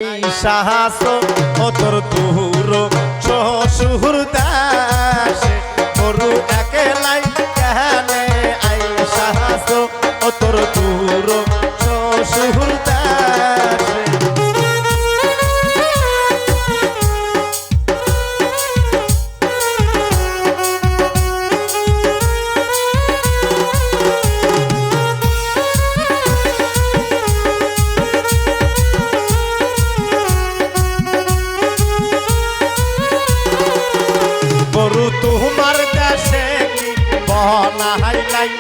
সাহাস অতর তুহুর শ্বশুর দাসে গরু একেলাই কেহলে আই সাহাস অতর তুহুর শ্বশুর দাসে তোমার দেশে কি বনাইলাই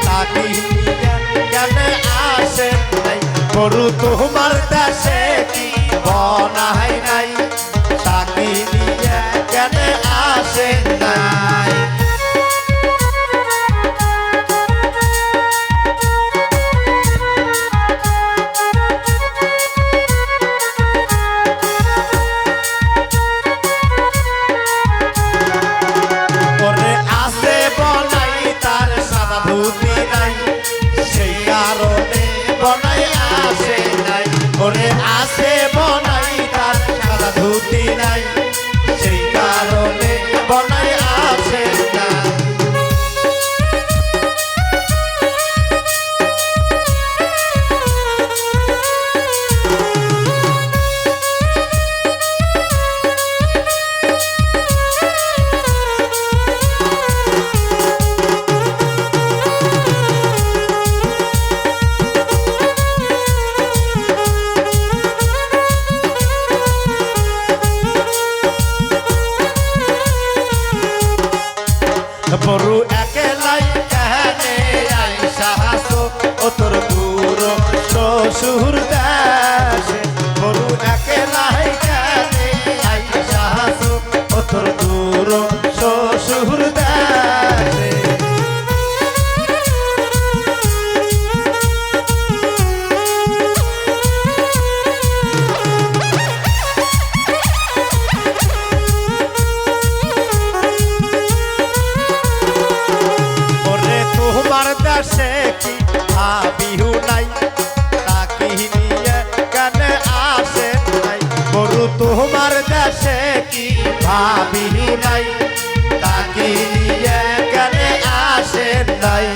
তাকি কেনে আসে নাই গরু তোমার দেশে কি বনাই নাই তাকি কেনে আসে নাই সেই কারণে বনাই আসে নাই ওরে আসে বনাই তার সাদা ধুতি নাই সেই কারণে বনাই আসে নাই বরু একেলাই কেহনে আই সাহাস অতর দূর শ্বশুর দেশে বরু একেলাই কেহনে আই সাহাস অতর দূর শ্বশুর দেশে দেশে কি ভাবিহু নাই তাকি নিয়ে কেনে আসে নাই গরু তোমার দেশে কি ভাবিহু নাই তাকি নিয়ে কেনে আসে নাই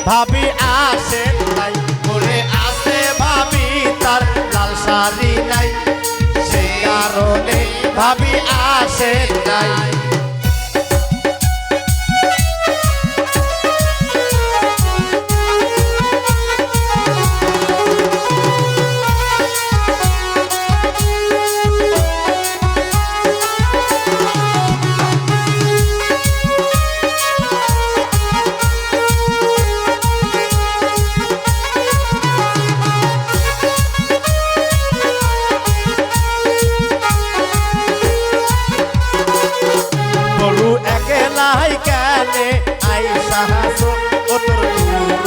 ভাবি আসে নাই করে আসে ভাবি তার লাল শাড়ি নাই সেই কারণে ভাবি আসে নাই কেনে আই সাহাস অতর দূর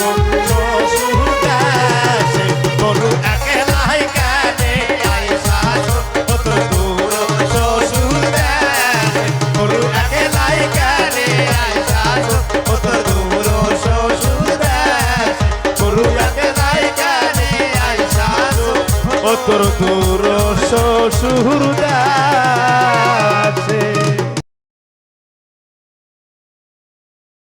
শ্বশুর দেশে গরু একেলাই কেনে আই সাহাস অতর দূর শ্বশুর দেশে গরু একেলাই কেনে আই সাহাস অতর দূর শ্বশুর দেশে গরু একেলাই কেনে আই সাহাস অতর দূর শ্বশুর